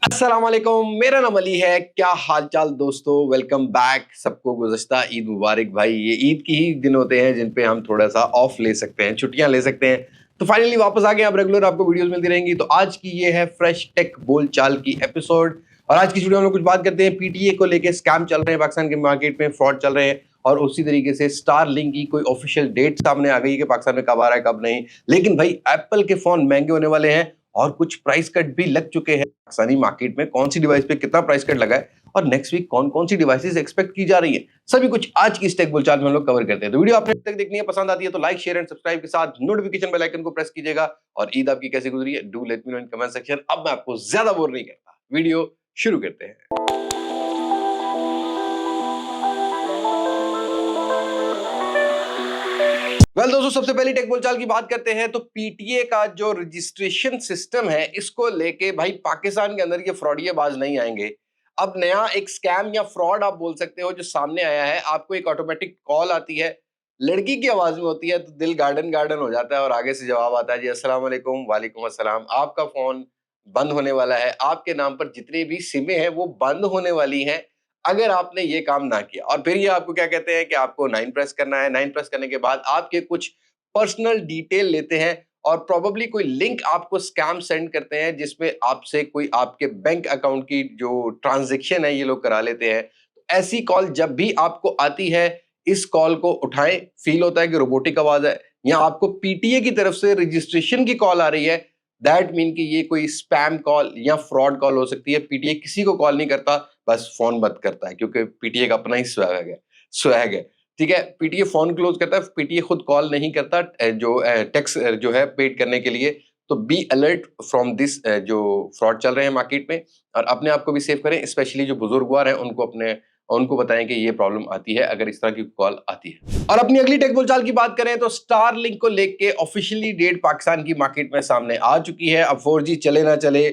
अस्सलाम वालेकुम, मेरा नाम अली है। क्या हाल चाल दोस्तों, वेलकम बैक। सबको गुज़श्ता ईद मुबारक भाई। ये ईद की ही दिन होते हैं जिन पे हम थोड़ा सा ऑफ ले सकते हैं, छुट्टियां ले सकते हैं। तो फाइनली वापस आ गए। अब रेगुलर आपको वीडियोस मिलती रहेंगी। तो आज की ये है फ्रेश टेक बोलचाल की एपिसोड। और आज की वीडियो में हम लोग कुछ बात करते हैं पीटीए को लेके। स्कैम चल रहे हैं पाकिस्तान के मार्केट में, फ्रॉड चल रहे हैं। और उसी तरीके से स्टारलिंक की कोई ऑफिशियल डेट सामने आ गई है कि पाकिस्तान में कब आ रहा है कब नहीं। लेकिन भाई एप्पल के फोन महंगे होने वाले हैं और कुछ प्राइस कट भी लग चुके हैं पाकिस्तानी मार्केट में। कौन सी डिवाइस पे कितना प्राइस कट लगा है और नेक्स्ट वीक कौन कौन सी डिवाइसेस एक्सपेक्ट की जा रही है, सभी कुछ आज की स्टेक बोलचाल में हम लोग कवर करते हैं। तो वीडियो आपने तक देखनी है, पसंद आती है तो लाइक शेयर एंड सब्सक्राइब के साथ नोटिफिकेशन बेल आइकन को प्रेस कीजिएगा। और ईद आपकी कैसे गुजरी है do let me know in comment section. अब मैं आपको ज्यादा बोर नहीं करता, वीडियो शुरू करते हैं। दोस्तों, सबसे पहली टेक बोलचाल की बात करते हैं तो पीटीए का जो रजिस्ट्रेशन सिस्टम है इसको लेके भाई पाकिस्तान के अंदर ये फ्रॉडियाबाज नहीं आएंगे। अब नया एक स्कैम या फ्रॉड आप बोल सकते हो जो सामने आया है। आपको एक ऑटोमेटिक कॉल आती है, लड़की की आवाज में होती है, तो दिल गार्डन गार्डन हो जाता है और आगे से जवाब आता है जी अस्सलाम वालेकुम। वालेकुम अस्सलाम। आपका फोन बंद होने वाला है, आपके नाम पर जितनी भी सिमें हैं वो बंद होने वाली हैं अगर आपने ये काम ना किया। और फिर ये आपको क्या कहते हैं कि आपको 9 प्रेस करना है। 9 प्रेस करने के बाद आपके कुछ पर्सनल डिटेल लेते हैं और प्रोबेबली कोई लिंक आपको स्कैम सेंड करते हैं जिसमें आपसे कोई आपके बैंक अकाउंट की जो ट्रांजैक्शन है ये लोग करा लेते हैं। ऐसी कॉल जब भी आपको आती है, इस कॉल को उठाएं। फील होता है कि रोबोटिक आवाज है या आपको पीटीए की तरफ से रजिस्ट्रेशन की कॉल आ रही है, दैट मीन कि ये कोई स्पैम कॉल या फ्रॉड कॉल हो सकती है। पीटीए किसी को कॉल नहीं करता, बस फोन बंद करता है क्योंकि पीटीए का अपना ही स्वैग है। ठीक है, पीटीए फोन क्लोज करता है, पीटीए खुद कॉल नहीं करता जो टैक्स जो है पेड करने के लिए। तो बी अलर्ट फ्रॉम दिस जो फ्रॉड चल रहे हैं मार्केट में। और अपने आप को भी सेव करें, स्पेशली जो बुजुर्गवार हैं उनको बताएं कि ये प्रॉब्लम आती है अगर इस तरह की कॉल आती है। और अपनी अगली टेक बोलचाल की बात करें तो स्टारलिंक को लेके ऑफिशियली डेट पाकिस्तान की मार्केट में सामने आ चुकी है। अब 4G चले ना चले,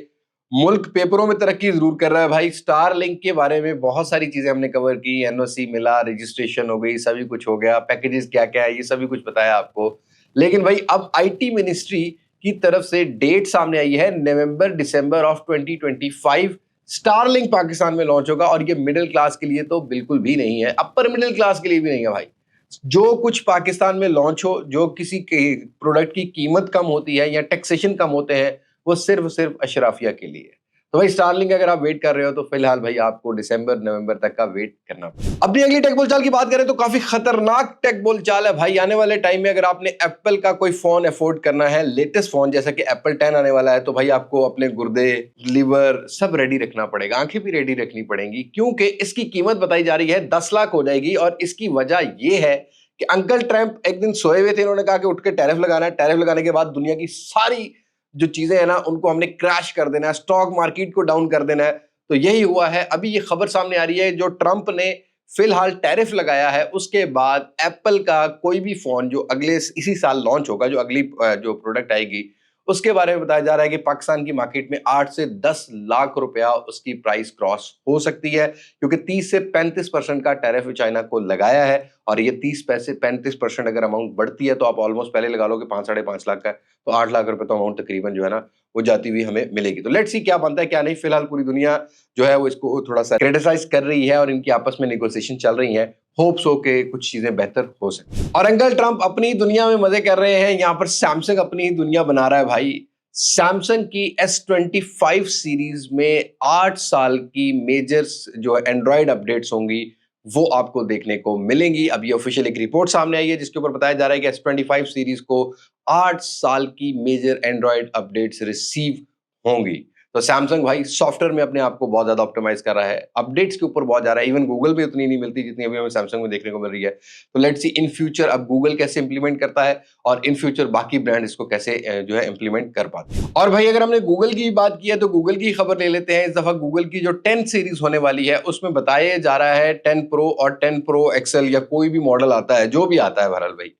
मुल्क पेपरों में तरक्की जरूर कर रहा है भाई। स्टारलिंक के बारे में बहुत सारी चीजें हमने कवर की, एनओसी मिला, रजिस्ट्रेशन हो गई, सभी कुछ हो गया, पैकेजेस क्या क्या है ये सभी कुछ बताया आपको। लेकिन भाई अब आईटी मिनिस्ट्री की तरफ से डेट सामने आई है, नवंबर दिसंबर ऑफ 2025 स्टारलिंक पाकिस्तान में लॉन्च होगा। और ये मिडिल क्लास के लिए तो बिल्कुल भी नहीं है, अपर मिडिल क्लास के लिए भी नहीं है भाई। जो कुछ पाकिस्तान में लॉन्च हो, जो किसी के प्रोडक्ट की कीमत कम होती है या टैक्सेशन कम होते हैं, वो सिर्फ सिर्फ अशराफिया के लिए है। तो भाई स्टारलिंक अगर आप वेट कर रहे हो तो फिलहाल भाई आपको दिसंबर नवंबर तक का वेट करना पड़ेगा। अपनी अगली टेक बोलचाल की बात करें तो काफी खतरनाक टेक बोलचाल है भाई। आने वाले टाइम में अगर आपने एप्पल का कोई फोन अफोर्ड करना है, लेटेस्ट फोन जैसा कि एप्पल 10 आने वाला है, तो भाई आपको अपने गुर्दे, लिवर सब रेडी रखना पड़ेगा, आंखें भी रेडी रखनी पड़ेंगी, क्योंकि इसकी कीमत बताई जा रही है 10 लाख हो जाएगी। और इसकी वजह यह है कि अंकल ट्रंप एक दिन सोए हुए थे, उन्होंने कहा कि उठ के टैरिफ लगाना है। टैरिफ लगाने के बाद दुनिया की सारी जो चीजें हैं ना उनको हमने क्रैश कर देना है, स्टॉक मार्केट को डाउन कर देना है। तो यही हुआ है। अभी ये खबर सामने आ रही है, जो ट्रंप ने फिलहाल टैरिफ लगाया है उसके बाद एप्पल का कोई भी फोन जो अगले इसी साल लॉन्च होगा, जो अगली जो प्रोडक्ट आएगी उसके बारे में बताया जा रहा है कि पाकिस्तान की मार्केट में 8 से 10 लाख रुपया उसकी प्राइस क्रॉस हो सकती है, क्योंकि 30 से 35% का टैरिफ चाइना को लगाया है। और ये 30 से 35% अगर अमाउंट बढ़ती है तो आप ऑलमोस्ट पहले लगा लो कि 5-5.5 लाख का, तो 8 लाख रुपए तो अमाउंट तकरीबन जो है ना वो जाती हुई हमें मिलेगी। तो लेट्स सी क्या बनता है क्या नहीं। फिलहाल पूरी दुनिया जो है वो इसको थोड़ा सा क्रिटिसाइज कर रही है और इनकी आपस में नेगोशिएशन चल रही है। होप्स हो के कुछ चीजें बेहतर हो सके। और अंकल ट्रंप अपनी दुनिया में मजे कर रहे हैं, यहाँ पर सैमसंग अपनी दुनिया बना रहा है भाई। सैमसंग की S25 सीरीज में 8 साल की मेजर जो एंड्रॉयड अपडेट्स होंगी वो आपको देखने को मिलेंगी। अब ये ऑफिशियल एक रिपोर्ट सामने आई है जिसके ऊपर बताया जा रहा है कि S25 सीरीज को 8 साल की मेजर एंड्रॉयड अपडेट्स रिसीव होंगी। तो सैमसंग भाई सॉफ्टवेयर में अपने आप को बहुत ज्यादा ऑप्टिमाइज कर रहा है, अपडेट्स के ऊपर बहुत जा रहा है। इवन गूगल भी उतनी नहीं मिलती जितनी अभी हमें सैमसंग में देखने को मिल रही है। तो लेट्स सी इन फ्यूचर अब गूगल कैसे इंप्लीमेंट करता है और इन फ्यूचर बाकी ब्रांड इसको कैसे जो है इंप्लीमेंट कर पाते हैं। और भाई अगर हमने गूगल की बात की है तो गूगल की खबर ले लेते हैं। इस दफा गूगल की जो 10 सीरीज होने वाली है उसमें बताया जा रहा है 10 प्रो और 10 प्रो एक्सेल या कोई भी मॉडल आता है, जो भी आता है बहरहाल भाई,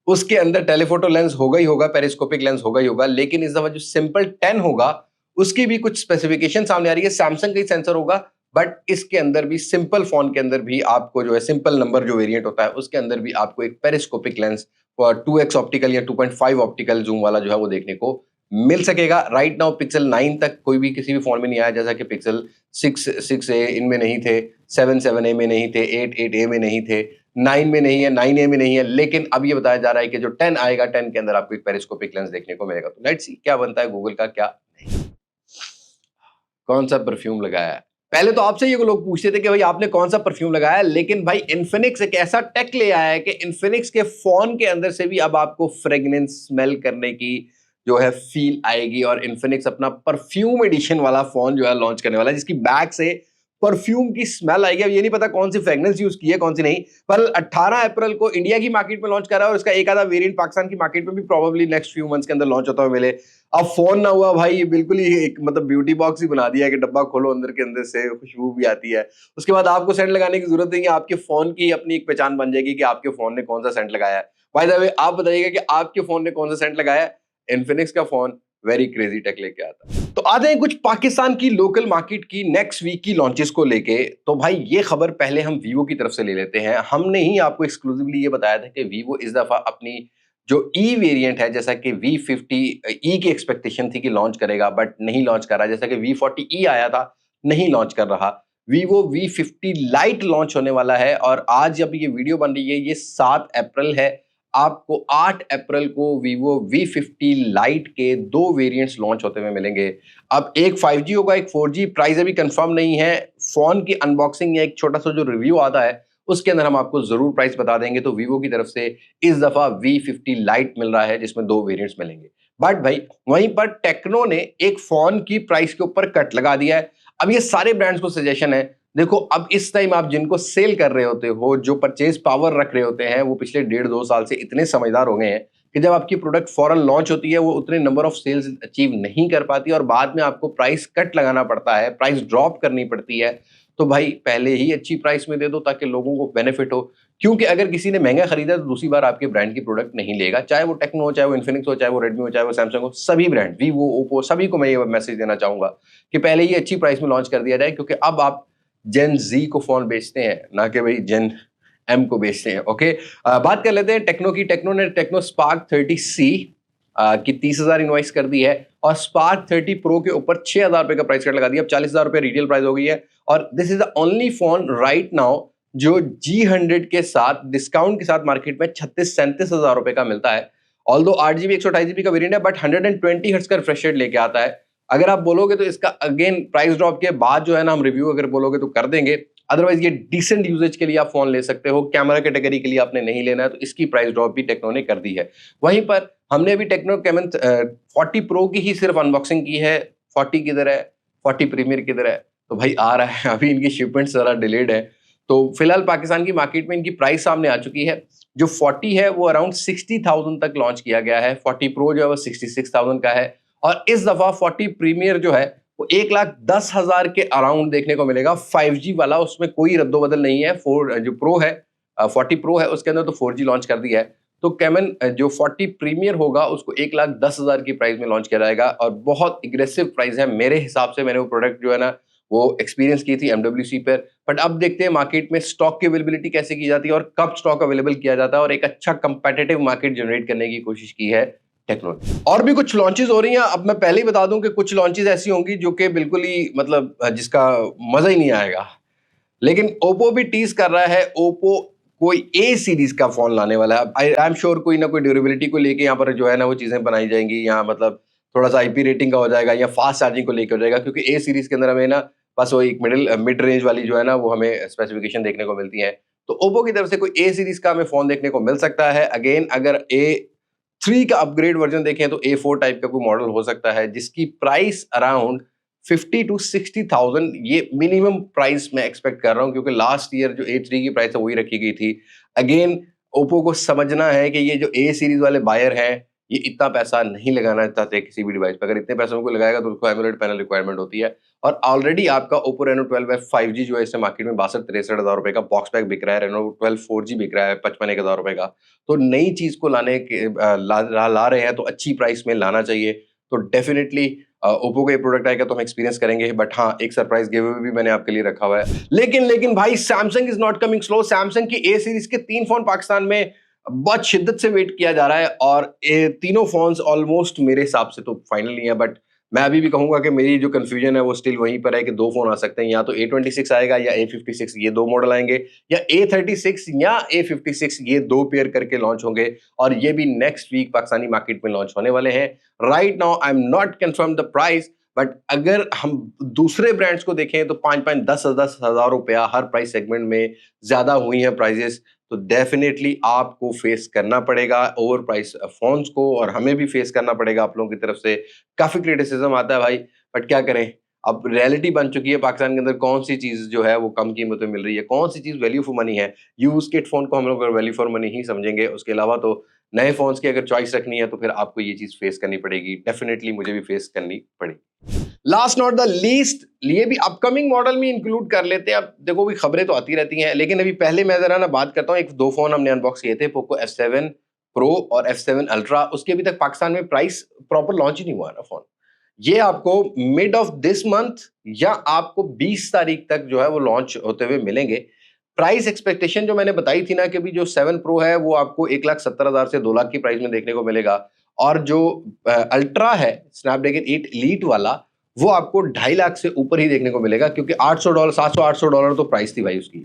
उसके अंदर टेलीफोटो लेंस होगा ही होगा, पेरिस्कोपिक लेंस होगा ही होगा। लेकिन इस दफा जो सिंपल 10 होगा उसकी भी कुछ स्पेसिफिकेशन सामने आ रही है। सैमसंग का ही सेंसर होगा, बट इसके अंदर भी सिंपल फोन के अंदर भी आपको जो है सिंपल नंबर जो वेरिएंट होता है उसके अंदर भी आपको एक पेरिस्कोपिक लेंस और 2x ऑप्टिकल या 2.5 ऑप्टिकल जूम वाला जो है वो देखने को मिल सकेगा। राइट नाउ पिक्सल 9 तक कोई भी किसी भी फोन में नहीं आया, जैसा कि पिक्सल 6A इनमें नहीं थे, 7A में नहीं थे, 8A में नहीं थे, 9 में नहीं है, 9A में नहीं है, लेकिन अब ये बताया जा रहा है कि जो 10 आएगा, 10 के अंदर आपको एक पेरिस्कोपिक लेंस देखने को मिलेगा। तो लेट्स सी क्या बनता है गूगल का, क्या नहीं। कौन सा परफ्यूम लगाया है? पहले तो आपसे ये लोग पूछते थे कि भाई आपने कौन सा परफ्यूम लगाया, लेकिन भाई इन्फिनिक्स एक ऐसा टेक ले आया है कि इन्फिनिक्स के फोन के अंदर से भी अब आपको फ्रेग्रेंस स्मेल करने की जो है फील आएगी, और इन्फिनिक्स अपना परफ्यूम एडिशन वाला फोन जो है लॉन्च करने वाला है, जिसकी बैग से परफ्यूम की स्मेल आएगी। अब ये नहीं पता कौन सी फ्रेग्रेंस यूज की है कौन सी नहीं, पर 18 अप्रैल को इंडिया की मार्केट में लॉन्च कर रहा है, और इसका एक आधा वेरिएंट पाकिस्तान की मार्केट में भी प्रोबेबली नेक्स्ट फ्यू मंथ्स के अंदर लॉन्च होता हुआ मिले। अब फोन ना हुआ भाई, ये बिल्कुल ही एक मतलब ब्यूटी बॉक्स ही बना दिया है कि डब्बा खोलो अंदर के अंदर से खुशबू भी आती है। उसके बाद आपको सेंट लगाने की जरूरत नहीं है, आपके फोन की अपनी एक पहचान बन जाएगी कि आपके फोन ने कौन सा सेंट लगाया है। बाय द वे आप बताइएगा कि आपके फोन ने कौन सा सेंट लगाया है। इन्फिनिक्स का फोन वेरी क्रेजी टेक लेके आता है। तो आते हैं कुछ पाकिस्तान की लोकल मार्केट की नेक्स्ट वीक की लॉन्चेस को लेके। तो भाई ये खबर पहले हम वीवो की तरफ से ले लेते हैं। हमने ही आपको एक्सक्लूसिवली ये बताया था कि वीवो इस दफा अपनी जो ई वेरिएंट है, जैसा कि V50e की एक्सपेक्टेशन थी कि लॉन्च करेगा, बट नहीं लॉन्च कर रहा। जैसा कि V40e आया था, नहीं लॉन्च कर रहा। वीवो V50 लाइट लॉन्च होने वाला है, और आज जब ये वीडियो बन रही है ये 7 अप्रैल है। आपको 8 अप्रैल को वीवो V50 लाइट के 2 वेरिएंट्स लॉन्च होते हुए मिलेंगे। अब एक 5G होगा, एक 4G। प्राइस अभी कंफर्म नहीं है। फोन की अनबॉक्सिंग या एक छोटा सा जो रिव्यू आता है उसके अंदर हम आपको जरूर प्राइस बता देंगे। तो वीवो की तरफ से इस दफा V50 लाइट मिल रहा है, जिसमें 2 वेरिएंट्स मिलेंगे। बट भाई वहीं पर टेक्नो ने एक फोन की प्राइस के ऊपर कट लगा दिया है। अब ये सारे ब्रांड्स को सजेशन है, देखो अब इस टाइम आप जिनको सेल कर रहे होते हो, जो परचेज पावर रख रहे होते हैं, वो पिछले 1.5-2 साल से इतने समझदार हो गए हैं कि जब आपकी प्रोडक्ट फॉरन लॉन्च होती है वो उतने नंबर ऑफ सेल्स अचीव नहीं कर पाती, और बाद में आपको प्राइस कट लगाना पड़ता है, प्राइस ड्रॉप करनी पड़ती है। तो भाई पहले ही अच्छी प्राइस में दे दो ताकि लोगों को बेनिफिट हो। क्योंकि अगर किसी ने महंगा खरीदा तो दूसरी बार आपके ब्रांड की प्रोडक्ट नहीं लेगा, चाहे वो टेक्नो हो, चाहे वो इन्फिनिक्स हो, चाहे वो रेडमी हो, चाहे वो सैमसंग हो। सभी ब्रांड, वीवो, ओप्पो, सभी को मैं ये मैसेज देना चाहूंगा कि पहले ही अच्छी प्राइस में लॉन्च कर दिया जाए, क्योंकि अब आप जेन जी को फोन बेचते हैं, ना कि भाई जेन एम को बेचते हैं। ओके, बात कर लेते हैं टेक्नो की। टेक्नो ने टेक्नो स्पार्क 30C की 30,000 इनवाइस कर दी है, और स्पार्क 30 प्रो के ऊपर 6,000 रुपए का प्राइस कट लगा दिया। अब 40,000 रुपए रिटेल प्राइस हो गई है, और this is the only phone right now जो G100 के साथ डिस्काउंट के साथ मार्केट में 36-37,000 रुपए का मिलता है। ऑल्दो 8GB 128GB का वेरिएंट है, बट 120 हर्ट्ज का रिफ्रेश रेट लेके आता है। अगर आप बोलोगे तो इसका अगेन प्राइस ड्रॉप के बाद जो है ना हम रिव्यू अगर बोलोगे तो कर देंगे। अदरवाइज ये डिसेंट यूजेज के लिए आप फोन ले सकते हो, कैमरा कैटेगरी के लिए आपने नहीं लेना है, तो इसकी प्राइस ड्रॉप भी टेक्नो ने कर दी है। वहीं पर हमने अभी टेक्नो कैमन 40 प्रो की ही सिर्फ अनबॉक्सिंग की है। 40 किधर है, 40 प्रीमियर किधर है? तो भाई आ रहा है, अभी इनकी शिपमेंट जरा डिलेड है। तो फिलहाल पाकिस्तान की मार्केट में इनकी प्राइस सामने आ चुकी है। जो 40 है वो अराउंड 60,000 तक लॉन्च किया गया है। 40 प्रो जो है वो 66,000 का है, और इस दफा 40 प्रीमियर जो है वो 1,10,000 के अराउंड देखने को मिलेगा। 5G वाला, उसमें कोई रद्दोबदल नहीं है। जो प्रो है 40 प्रो है उसके अंदर तो 4G लॉन्च कर दिया है। तो कैमन जो 40 प्रीमियर होगा उसको 1,10,000 की प्राइस में लॉन्च किया जाएगा, और बहुत एग्रेसिव प्राइस है मेरे हिसाब से। मैंने वो प्रोडक्ट जो है ना वो एक्सपीरियंस की थी MWC पर। बट अब देखते हैं मार्केट में स्टॉक की अवेलेबिलिटी कैसे की जाती है और कब स्टॉक अवेलेबल किया जाता है, और एक अच्छा कंपेटिटिव मार्केट जनरेट करने की कोशिश की है टेक्नो ने। और भी कुछ लॉन्चेस हो रही हैं। अब मैं पहले ही बता दूं कि कुछ लॉन्चेस ऐसी होंगी जो कि बिल्कुल ही मतलब जिसका मजा ही नहीं आएगा। लेकिन ओप्पो भी टीज कर रहा है, ओप्पो कोई ए सीरीज का फोन लाने वाला है। आई एम श्योर कोई ना कोई ड्यूरेबिलिटी को लेके यहाँ पर जो है ना वो चीजें बनाई जाएंगी, यहाँ मतलब थोड़ा सा IP रेटिंग का हो जाएगा, या फास्ट चार्जिंग को लेकर हो जाएगा। क्योंकि ए सीरीज के अंदर हमें ना बस वो एक मिड रेंज वाली जो है ना वो हमें स्पेसिफिकेशन देखने को मिलती है। तो ओप्पो की तरफ से कोई ए सीरीज का हमें फोन देखने को मिल सकता है। अगेन अगर A3 का अपग्रेड वर्जन देखें तो A4 टाइप का कोई मॉडल हो सकता है, जिसकी प्राइस अराउंड 50,000-60,000 ये मिनिमम प्राइस मैं एक्सपेक्ट कर रहा हूं, क्योंकि लास्ट ईयर जो A3 की प्राइस है वही रखी गई थी। अगेन ओप्पो को समझना है कि ये जो ए सीरीज वाले बायर हैं ये इतना पैसा नहीं लगाना चाहते किसी भी डिवाइस पर। अगर इतने पैसों को लगाएगा तो उसको एमुलेट पैनल रिक्वायरमेंट होती है, और ऑलरेडी आपका ओप्पो रेनो 12 5G जो है इस मार्केट में 62-63 रुपए का बॉक्स पैक बिक रहा है। रेनो 12 4G बिक रहा है 55-1,000 रुपए का। तो नई चीज को लाने के ला रहे हैं तो अच्छी प्राइस में लाना चाहिए। तो डेफिनेटली ओप्पो का ये प्रोडक्ट आएगा तो हम एक्सपीरियंस करेंगे। बट हाँ, एक सरप्राइज गिव अवे भी मैंने आपके लिए रखा हुआ है। लेकिन भाई Samsung is not coming slow. Samsung की ए सीरीज के 3 फोन पाकिस्तान में बहुत शिद्दत से वेट किया जा रहा है और ये तीनों फ़ोन्स ऑलमोस्ट मेरे हिसाब से तो फाइनल नहीं है, बट मैं अभी भी कहूँगा कि मेरी जो कन्फ्यूज़न है वो स्टिल वहीं पर है कि 2 फ़ोन आ सकते हैं, या तो A26 आएगा या A56, ये 2 मॉडल आएँगे, या A36 या A56, ये 2 पेयर करके लॉन्च होंगे और ये भी नेक्स्ट वीक पाकिस्तानी मार्केट में लॉन्च होने वाले हैं। Right now I am not confirm the price, but अगर हम दूसरे ब्रांड्स को देखें तो 5-5 10-10 हज़ार रुपया हर प्राइस सेगमेंट में ज़्यादा हुई हैं प्राइसेस, तो डेफिनेटली आपको फेस करना पड़ेगा ओवर प्राइस फ़ोन्स को, और हमें भी फेस करना पड़ेगा आप लोगों की तरफ से। काफ़ी क्रिटिसिज़्म आता है भाई, बट क्या करें? अब रियलिटी बन चुकी है पाकिस्तान के अंदर, कौन-सी चीज़ जो है वो कम कीमत में मिल रही है, कौन-सी चीज़ वैल्यू फॉर मनी है। यूज़ किट फ़ोन को हम लोग वैल्यू फॉर मनी ही समझेंगे, उसके अलावा तो नए फ़ोन्स की अगर चॉइस रखनी है तो फिर आपको ये चीज़ फेस करनी पड़ेगी। डेफिनेटली मुझे भी फेस करनी पड़ेगी। लास्ट नॉट द लीस्ट, ये भी अपकमिंग मॉडल में इंक्लूड कर लेते हैं। अब देखो भी खबरें तो आती रहती हैं, लेकिन अभी पहले मैं जरा ना बात करता हूँ, एक दो फोन हमने अनबॉक्स किए थे, पोको F7 प्रो और F7 अल्ट्रा। उसके अभी तक पाकिस्तान में प्राइस प्रॉपर लॉन्च ही नहीं हुआ है ना फोन। ये आपको मिड ऑफ दिस मंथ या आपको 20 तारीख तक जो है वो लॉन्च होते हुए मिलेंगे। प्राइस एक्सपेक्टेशन जो मैंने बताई थी ना कि भी जो 7 प्रो है वो आपको 1,70,000 से 2 लाख की प्राइस में देखने को मिलेगा, और जो अल्ट्रा है स्नैपड्रैगन 8 एलीट वाला, वो आपको 2.5 लाख से ऊपर ही देखने को मिलेगा, क्योंकि $800 $700-800 तो प्राइस थी भाई उसकी।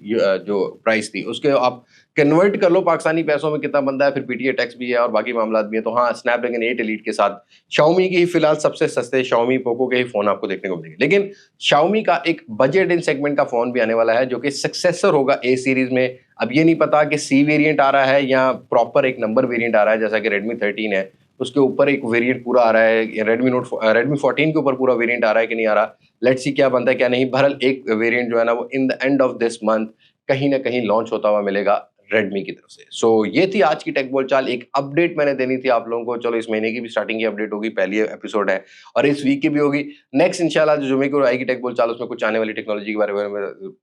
जो प्राइस थी उसके आप कन्वर्ट कर लो पाकिस्तानी पैसों में कितना बनता है, फिर पीटीए टैक्स भी है और बाकी मामला भी है। तो हाँ, स्नैपड्रैगन 8 एलीट के साथ Xiaomi की ही फिलहाल सबसे सस्ते Xiaomi पोको के ही फोन आपको देखने को मिलेंगे, लेकिन Xiaomi का एक बजट इन सेगमेंट का फोन भी आने वाला है जो कि सक्सेसर होगा ए सीरीज में। अब ये नहीं पता कि सी वेरिएंट आ रहा है या प्रॉपर एक नंबर वेरिएंट आ रहा है, जैसा कि Redmi 13 है उसके ऊपर एक वेरिएंट पूरा आ रहा है, Redmi 14 के ऊपर पूरा वेरिएंट आ रहा है कि नहीं आ रहा। लेट्स सी क्या बनता है क्या नहीं। बहरहाल एक वेरिएंट जो है ना वो in the end of this month कहीं ना कहीं लॉन्च होता हुआ मिलेगा रेडमी की तरफ से। सो ये थी आज की टेक बोलचाल, एक अपडेट मैंने देनी थी आप लोगों को। चलो, इस महीने की भी स्टार्टिंग की अपडेट होगी, पहली एपिसोड है, और इस वीक की भी होगी। नेक्स्ट इंशाल्लाह जो जुमे को आएगी टेक बोलचाल, उसमें कुछ आने वाली टेक्नोलॉजी के बारे में,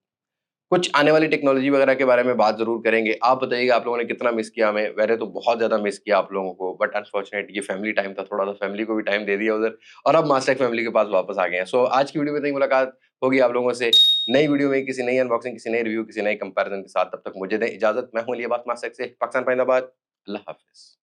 कुछ आने वाली टेक्नोलॉजी वगैरह के बारे में बात ज़रूर करेंगे। आप बताइएगा आप लोगों ने कितना मिस किया हमें? मैंने तो बहुत ज़्यादा मिस किया आप लोगों को, बट अनफॉर्चुनेट ये फैमिली टाइम था, थोड़ा-सा फैमिली को भी टाइम दे दिया उधर, और अब मास्टर फैमिली के पास वापस आ गए हैं। सो आज की वीडियो में इतनी मुलाकात होगी आप लोगों से। नई वीडियो में किसी नई अनबॉक्सिंग, किसी नए रिव्यू, किसी नए कंपैरिज़न के साथ। तब तक मुझे दें इजाज़त। मैं हूँ इलियास मास्टर से, पाकिस्तान, फरीदाबाद। अल्लाह हाफ़िज़।